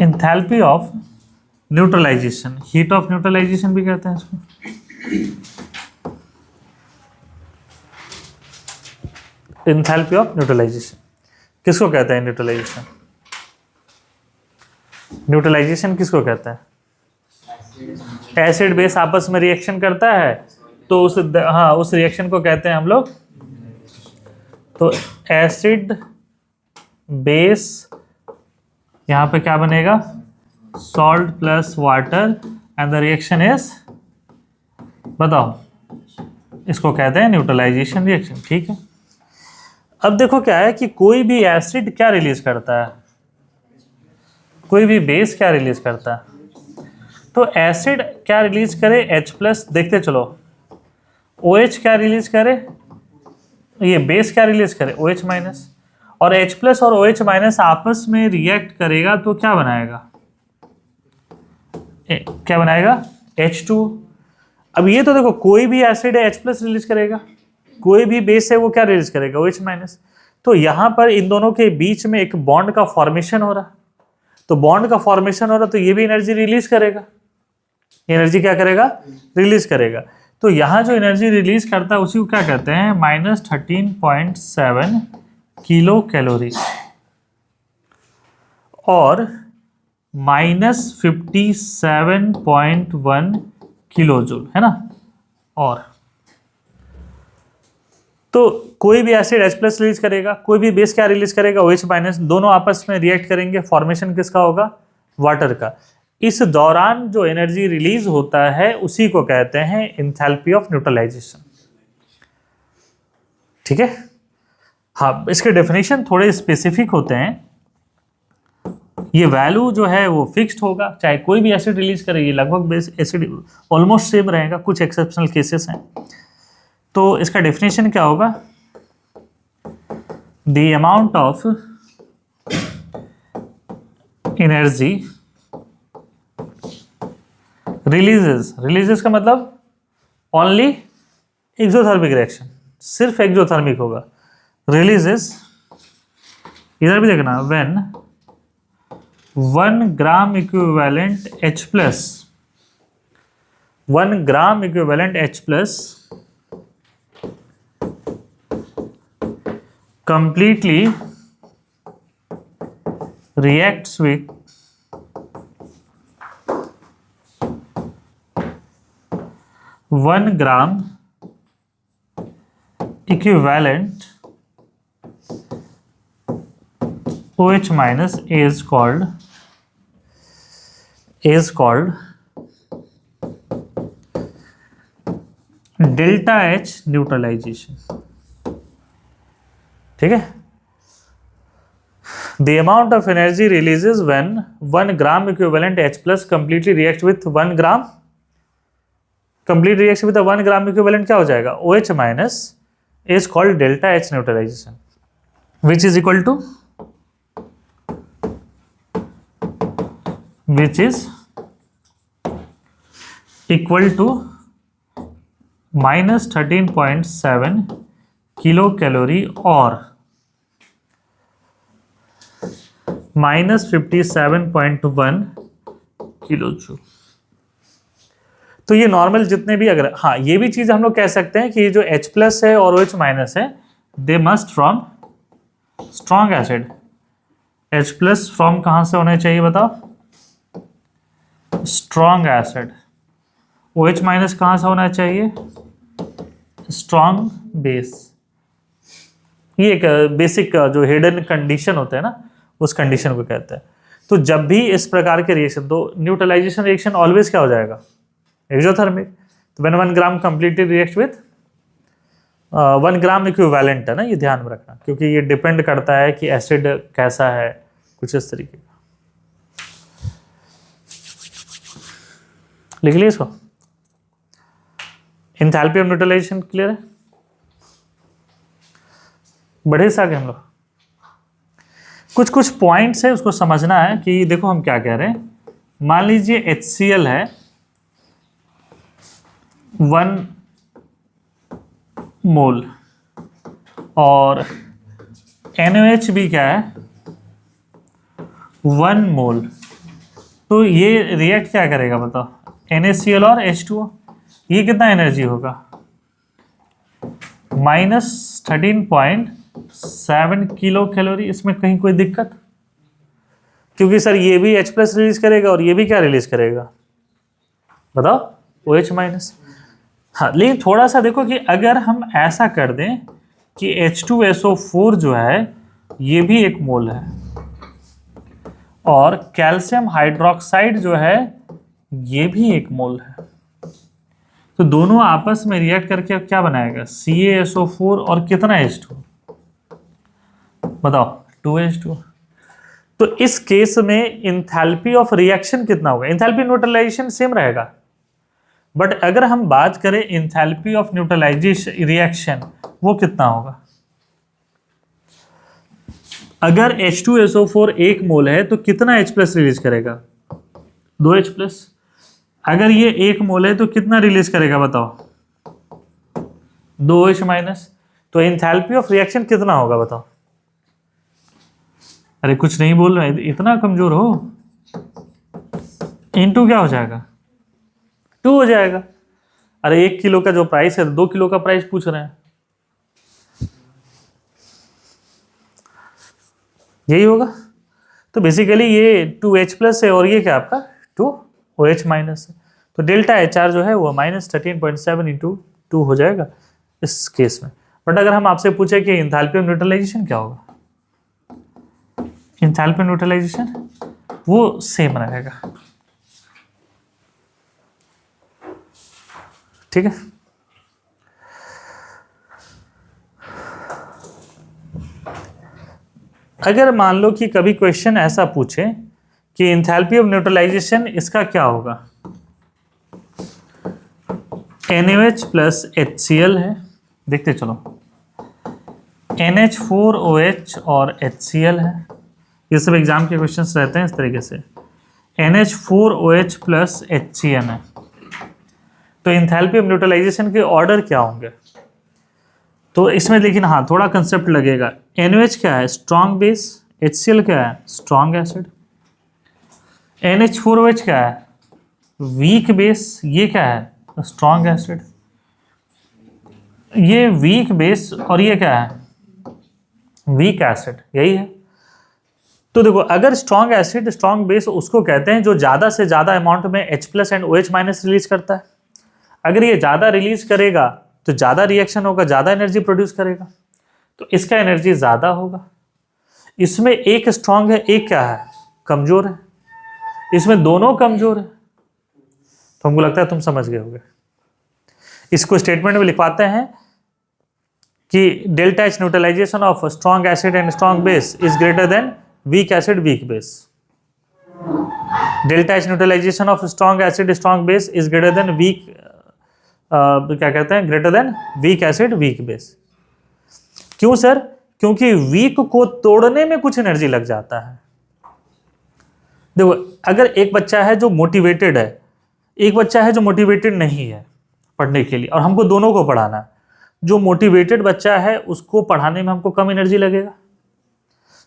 Enthalpy of neutralization, heat of neutralization भी कहते हैं इसको। एंथैल्पी ऑफ न्यूट्रलाइजेशन किसको कहते हैं? न्यूट्रलाइजेशन, न्यूट्रलाइजेशन किसको कहते हैं? एसिड बेस आपस में रिएक्शन करता है तो उस रिएक्शन को कहते हैं हम लोग, तो एसिड बेस, यहां पे क्या बनेगा? Salt plus water and the reaction is, बताओ, इसको कहते हैं न्यूट्रलाइजेशन रिएक्शन। ठीक है, अब देखो क्या है कि कोई भी एसिड क्या रिलीज करता है, कोई भी बेस क्या रिलीज करता है, तो एसिड क्या रिलीज करे? H+, देखते चलो। OH क्या रिलीज करे? ये बेस क्या रिलीज करे? OH-, और H+ और OH- आपस में रिएक्ट करेगा तो क्या बनाएगा? क्या बनाएगा? H2। अब ये तो देखो, कोई भी एसिड है H+ रिलीज करेगा, कोई भी बेस है वो क्या रिलीज करेगा? OH-। तो यहां पर इन दोनों के बीच में एक बॉन्ड का फॉर्मेशन हो रहा, तो बॉन्ड का फॉर्मेशन हो रहा तो ये भी एनर्जी रिलीज करेगा, एनर्जी क्या करेगा? रिलीज करेगा। तो यहां जो एनर्जी रिलीज करता है उसी को क्या कहते हैं? -13.7 किलो कैलोरी और -57.1 किलो जूल, है ना। और तो कोई भी एसिड H+ रिलीज करेगा, कोई भी बेस क्या रिलीज करेगा? OH-, दोनों आपस में रिएक्ट करेंगे, फॉर्मेशन किसका होगा? वाटर का। इस दौरान जो एनर्जी रिलीज होता है उसी को कहते हैं एंथैल्पी ऑफ न्यूट्रलाइजेशन। ठीक है, हाँ, इसके डेफिनेशन थोड़े स्पेसिफिक होते हैं। ये वैल्यू जो है वो फिक्स्ड होगा, चाहे कोई भी एसिड रिलीज करे, ये लगभग बेस एसिड ऑलमोस्ट सेम रहेगा, कुछ एक्सेप्शनल केसेस हैं। तो इसका डेफिनेशन क्या होगा? The amount of energy releases का मतलब ओनली एक्सोथर्मिक रिएक्शन, सिर्फ एक्सोथर्मिक होगा। रिलीजेस, इधर भी देखना, when 1 gram equivalent H+, 1 gram equivalent H+ completely reacts with 1 gram equivalent OH- is called delta H neutralization. ठीक है, the amount of energy releases when 1 gram equivalent H+ completely reacts with 1 gram, complete reacts with the 1 gram equivalent क्या हो जाएगा? OH- is called delta H neutralization, which is equal to -13.7 kilo calorie और -57.1 kilo joule. तो ये normal जितने भी, अगर हाँ ये भी चीज हम लोग कह सकते हैं कि ये जो H+ है और OH- है, they must from strong acid. H+ from कहां से होने चाहिए बताओ? Strong acid. OH- कहां से होना चाहिए? Strong base. ये एक बेसिक जो हिडन कंडीशन होता है ना, उस कंडीशन को कहते हैं। तो जब भी इस प्रकार के रिएक्शन, तो न्यूट्रलाइजेशन रिएक्शन ऑलवेज क्या हो जाएगा? एक्सोथर्मिक। तो when 1 gram completely react with 1 gram equivalent है ना, ये ध्यान में रखना, क्योंकि ये डिपेंड करता है कि एसिड कैसा है, कुछ इस तरीके का। लिख लिया इसको। एंथैल्पी ऑफ न्यूट्रलाइजेशन क्लियर है? बढ़े से आगे हम लोग कुछ पॉइंट्स है, उसको समझना है कि देखो हम क्या कह रहे हैं। मान लीजिए HCl है 1 मोल और NaOH भी क्या है? 1 मोल। तो ये रिएक्ट क्या करेगा बताओ, NaCl और H2O, ये कितना एनर्जी होगा, -13.7 किलो कैलोरी। इसमें कहीं कोई दिक्कत, क्योंकि सर ये भी H प्लस रिलीज करेगा और ये भी क्या रिलीज करेगा बताओ, OH माइनस। हाँ, लेकिन थोड़ा सा देखो कि अगर हम ऐसा कर दें कि H2SO4 जो है ये भी एक मोल है और कैल्शियम हाइड्रोक्साइड जो है ये भी एक मोल है, तो दोनों आपस में रिएक्ट करके अब क्या बनाएगा, CaSO4 और कितना H2 बताओ, 2H2। तो इस केस में इंथैल्पी ऑफ रिएक्शन कितना होगा, इंथैल्पी न्यूट्रलाइजेशन सेम रहेगा, बट अगर हम बात करें इंथैल्पी ऑफ न्यूट्रलाइजेशन रिएक्शन वो कितना होगा। अगर H2SO4 1 मोल है तो कितना H प्लस रिलीज करेगा, 2H प्लस। अगर ये 1 मोल है तो कितना रिलीज करेगा बताओ, 2H माइनस। तो इंथैल्पी ऑफ रिएक्शन कितना होगा बताओ। अरे कुछ नहीं बोल रहे, इतना कमजोर हो, इनटू क्या हो जाएगा, 2 हो जाएगा। अरे 1 किलो का जो प्राइस है 2 किलो का प्राइस पूछ रहे हैं, यही होगा। तो बेसिकली ये 2H प्लस है और ये क्या आपका 2OH माइनस है, तो डेल्टा HR जो है वो -13.7 × 2 हो जाएगा इस केस में। बट अगर हम आपसे पूछे कि इंथैल्पी ऑफ न्यूट्रलाइजेशन क्या होगा, इंथैल्पी ऑफ न्यूट्रलाइजेशन वो सेम रहेगा, ठीक है। अगर मान लो कि कभी क्वेश्चन ऐसा पूछे कि इंथैल्पी ऑफ न्यूट्रलाइजेशन इसका क्या होगा, NaOH प्लस HCl है, देखते चलो, NH4OH और HCl है, ये सब एग्जाम के क्वेश्चंस रहते हैं इस तरीके से, NH4OH प्लस HCN है। तो इंथैल्पी ऑफ न्यूट्रलाइजेशन के ऑर्डर क्या होंगे, तो इसमें लेकिन हाँ थोड़ा कंसेप्ट लगेगा। NaOH क्या है, स्ट्रॉन्ग बेस, HCl क्या है, स्ट्रॉन्ग एसिड, NH4OH क्या है, वीक बेस, ये क्या है, स्ट्रॉन्ग एसिड। ये वीक बेस और ये क्या है, वीक एसिड, यही है। तो देखो अगर स्ट्रॉन्ग एसिड स्ट्रॉन्ग बेस उसको कहते हैं जो ज्यादा से ज्यादा अमाउंट में H plus and OH minus release करता है। अगर ये ज्यादा रिलीज करेगा तो ज्यादा रिएक्शन होगा, ज्यादा एनर्जी प्रोड्यूस करेगा, तो इसका एनर्जी ज्यादा होगा। इसमें एक स्ट्रॉन्ग है, एक क्या है, कमजोर है, इसमें दोनों कमजोर है। तो हमको लगता है तुम समझ गए होगे। इसको स्टेटमेंट में लिखवाते हैं कि delta H neutralization of strong acid and strong base is greater than weak acid weak base. Delta H neutralization of strong acid strong base is greater than weak, क्या कहते हैं, greater than weak acid weak base. क्यों sir, क्योंकि weak को तोड़ने में कुछ energy लग जाता है। देखो अगर एक बच्चा है जो मोटिवेटेड है, एक बच्चा है जो मोटिवेटेड नहीं है पढ़ने के लिए, और हमको दोनों को पढ़ाना है, जो मोटिवेटेड बच्चा है उसको पढ़ाने में हमको कम एनर्जी लगेगा,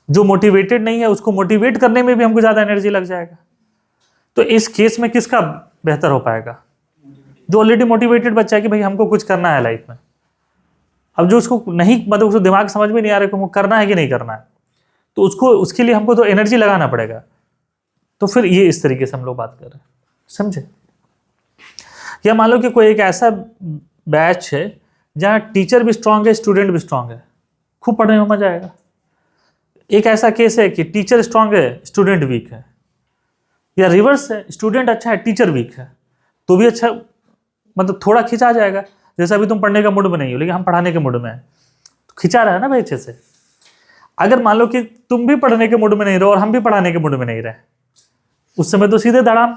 जो मोटिवेटेड नहीं है उसको मोटिवेट करने में भी हमको ज़्यादा एनर्जी लग जाएगा। तो इस केस में किसका बेहतर हो पाएगा, जो ऑलरेडी मोटिवेटेड बच्चा है कि भाई हमको कुछ करना है लाइफ में। अब जो उसको नहीं, मतलब उसको दिमाग समझ में नहीं आ रहा है कि हमको करना है कि नहीं करना है, तो उसको उसके लिए हमको तो एनर्जी लगाना पड़ेगा। तो फिर ये इस तरीके से हम लोग बात कर रहे हैं, समझे। या मान लो कि कोई एक ऐसा बैच है जहाँ टीचर भी स्ट्रांग है, स्टूडेंट भी स्ट्रांग है, खूब पढ़ने में मजा आएगा। एक ऐसा केस है कि टीचर स्ट्रांग है, स्टूडेंट वीक है, या रिवर्स है, स्टूडेंट अच्छा है, टीचर वीक है, तो भी अच्छा, मतलब थोड़ा खिंचा जाएगा। जैसे अभी तुम पढ़ने का मूड में नहीं हो लेकिन हम पढ़ाने के मूड में है, तो खिंचा रहा है ना भाई अच्छे से। अगर मान लो कि तुम भी पढ़ने के मूड में नहीं रहो और हम भी पढ़ाने के मूड में नहीं रहे, उस समय तो सीधे धड़ाम।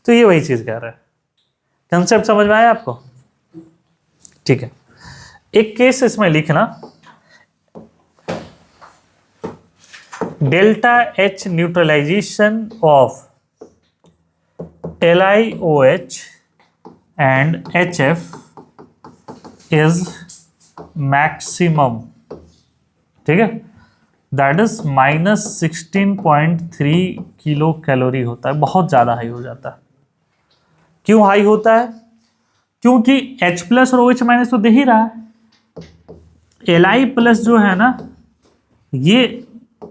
तो ये वही चीज कह रहा है। कंसेप्ट समझ में आया आपको, ठीक है। एक केस इसमें लिखना, delta H neutralization of LiOH and HF is maximum, ठीक है। दैट इज -16.3 किलो कैलोरी होता है, बहुत ज़्यादा हाई हो जाता है। क्यों हाई होता है? क्योंकि H प्लस और OH माइनस तो दे ही रहा है। Li प्लस जो है ना, ये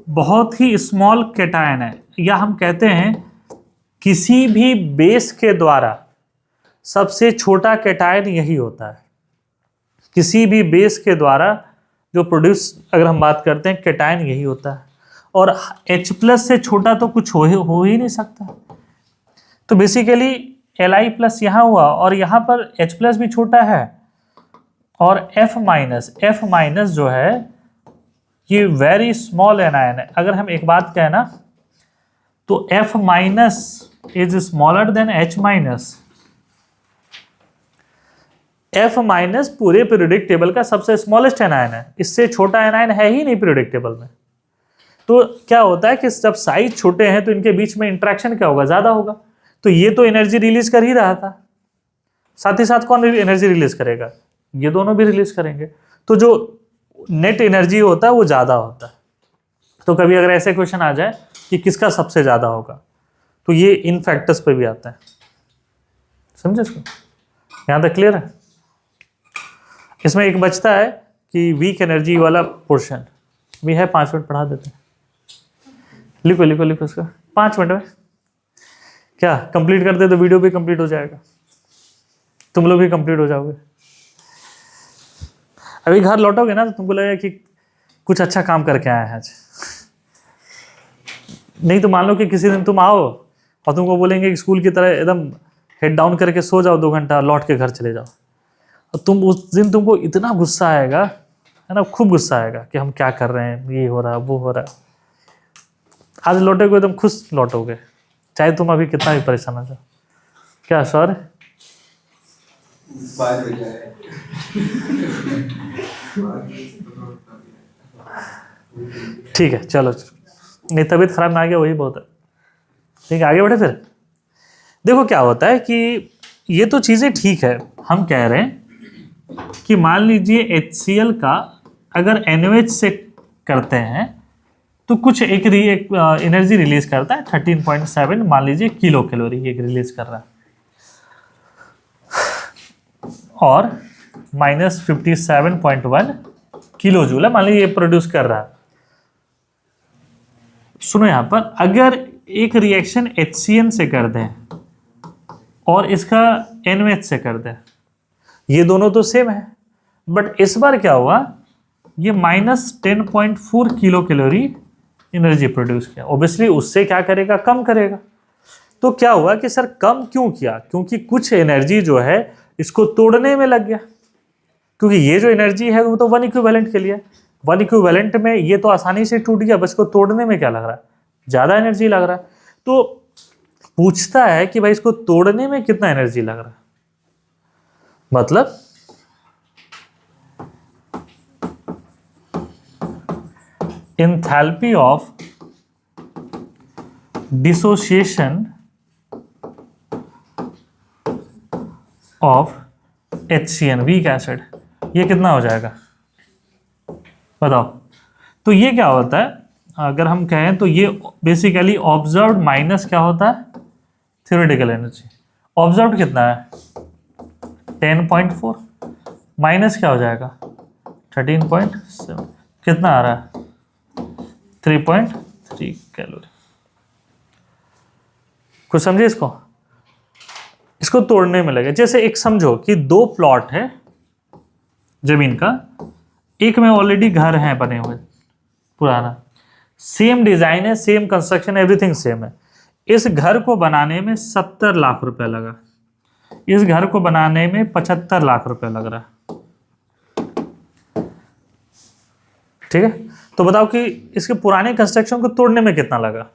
बहुत ही स्मॉल कैटायन है, या हम कहते हैं किसी भी बेस के द्वारा सबसे छोटा कैटायन यही होता है। किसी भी बेस के द्वारा जो प्रोड्यूस, अगर हम बात करते हैं, कैटायन यही होता है। और H प्लस से छोटा तो कुछ हो ही नहीं सकता। तो बेसिकली Li प्लस यहाँ हुआ, और यहाँ पर H प्लस भी छोटा है, और F माइनस जो है ये वेरी स्मॉल एनायन है। अगर हम एक बात कहें ना, तो F minus is smaller than H minus. F minus पूरे पीरियोडिक टेबल का सबसे स्मॉलेस्ट एनायन है, इससे छोटा एनायन है ही नहीं पीरियोडिक टेबल में। तो क्या होता है कि जब साइज छोटे हैं तो इनके बीच में इंटरेक्शन क्या होगा, ज्यादा होगा। तो ये तो एनर्जी रिलीज कर ही रहा था, साथ ही साथ कौन एनर्जी रिलीज करेगा, ये दोनों भी रिलीज करेंगे। तो जो नेट एनर्जी होता है वो ज्यादा होता है। तो कभी अगर ऐसे क्वेश्चन आ जाए कि किसका सबसे ज्यादा होगा, तो ये इन फैक्टर्स पे भी आता है। समझे इसको? यहां तक क्लियर है? इसमें एक बचता है कि वीक एनर्जी वाला पोर्शन भी है, 5 मिनट पढ़ा देते हैं। लिखो इसका 5 मिनट में क्या कंप्लीट कर दे तो वीडियो भी कंप्लीट हो जाएगा, तुम लोग भी कंप्लीट हो जाओगे। अभी घर लौटोगे ना तो तुमको लगेगा कि कुछ अच्छा काम करके आए हैं आज। नहीं तो मान लो कि किसी दिन तुम आओ और तुमको बोलेंगे कि स्कूल की तरह एकदम हेड डाउन करके सो जाओ 2 घंटा, लौट के घर चले जाओ, और तुम उस दिन तुमको इतना गुस्सा आएगा, है ना, खूब गुस्सा आएगा कि हम क्या कर रहे हैं, ये हो रहा है वो हो रहा है। आज लौटोगे एकदम खुश लौटोगे, चाहे तुम अभी कितना भी परेशान हो जाओ। क्या सर? ठीक है, चलो, नहीं तबीयत खराब में आ गया वही बहुत है। ठीक है, आगे बढ़े फिर। देखो क्या होता है कि ये तो चीजें ठीक है, हम कह रहे हैं कि मान लीजिए HCl का अगर NOH से करते हैं तो कुछ एक एनर्जी रिलीज करता है 13.7 मान लीजिए किलो कैलोरी एक रिलीज कर रहा है, और -57.1 किलो जूल मान लीजिए ये प्रोड्यूस कर रहा है। सुनो यहां पर, अगर एक रिएक्शन HCN से कर दें और इसका NOH से कर दें, ये दोनों तो सेम है, बट इस बार क्या हुआ, ये -10.4 किलो कैलोरी एनर्जी प्रोड्यूस किया। ऑब्वियसली उससे क्या करेगा, कम करेगा। तो क्या हुआ कि सर कम क्यों किया? क्योंकि कुछ एनर्जी जो है इसको तोड़ने में लग गया, क्योंकि ये जो एनर्जी है वो तो 1 इक्विवेलेंट के लिए, 1 इक्विवेलेंट में ये तो आसानी से टूट गया, बस इसको तोड़ने में क्या लग रहा है, ज्यादा एनर्जी लग रहा है। तो पूछता है कि भाई इसको तोड़ने में कितना एनर्जी लग रहा है, मतलब enthalpy of dissociation of HCN weak acid, ये कितना हो जाएगा बताओ। तो ये क्या होता है, अगर हम कहें तो ये बेसिकली ऑब्जर्व्ड माइनस क्या होता है, थ्योरेटिकल एनर्जी। ऑब्जर्व्ड कितना है 10.4 माइनस क्या हो जाएगा 13.7, कितना आ रहा है 3.3 कैलोरी। कुछ समझे इसको? इसको तोड़ने में लगे। जैसे एक समझो कि 2 प्लॉट है जमीन का, एक में ऑलरेडी घर है बने हुए पुराना, सेम डिजाइन है, सेम कंस्ट्रक्शन, एवरीथिंग सेम है। इस घर को बनाने में 70 लाख रुपए लगा, इस घर को बनाने में 75 लाख रुपए लग रहा है। ठीक है, तो बताओ कि इसके पुराने कंस्ट्रक्शन को तोड़ने में कितना लगा,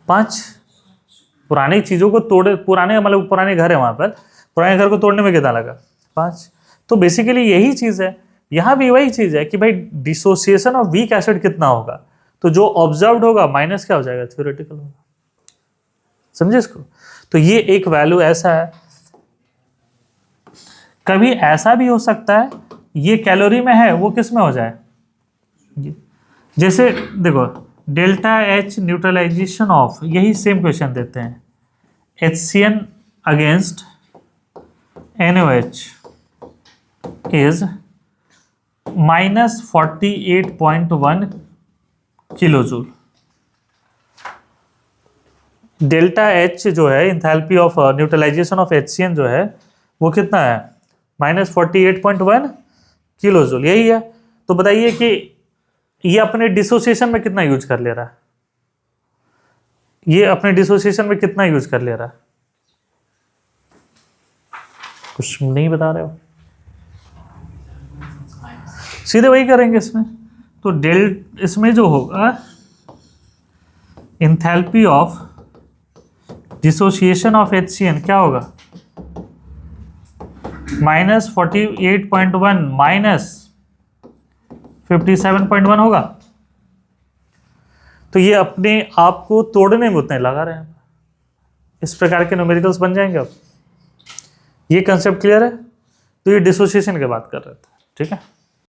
5। पुरानी चीजों को तोड़े, पुराने मतलब पुराने घर है वहां पर, पुराने घर को तोड़ने में कितना लगा 5। तो बेसिकली यही चीज है, यहां भी वही चीज है कि भाई डिसोसिएशन ऑफ वीक एसिड कितना होगा, तो जो ऑब्जर्व्ड होगा माइनस क्या हो जाएगा, थ्योरेटिकल होगा। समझे इसको? तो ये एक वैल्यू ऐसा है। कभी ऐसा भी हो सकता है ये कैलोरी में है, वो किस में हो जाए, जैसे देखो डेल्टा एच न्यूट्रलाइजेशन ऑफ, यही सेम क्वेश्चन देते हैं, HCN against NaOH is -48.1 kilo joule. Delta H जो है enthalpy of neutralization of HCN जो है वो कितना है, -48.1 किलो जूल, यही है। तो बताइए कि ये अपने डिसोसिएशन में कितना यूज कर ले रहा है, ये अपने डिसोसिएशन में कितना यूज कर ले रहा है, कुछ नहीं बता रहे हो, सीधे वही करेंगे इसमें। तो इसमें जो होगा enthalpy of dissociation of HCN क्या होगा, -48.1 -57.1 होगा। तो ये अपने आप को तोड़ने में उतने लगा रहे हैं, इस प्रकार के न्यूमेरिकल्स बन जाएंगे। अब ये कंसेप्ट क्लियर है। तो ये डिसोसिएशन की बात कर रहे थे, ठीक है।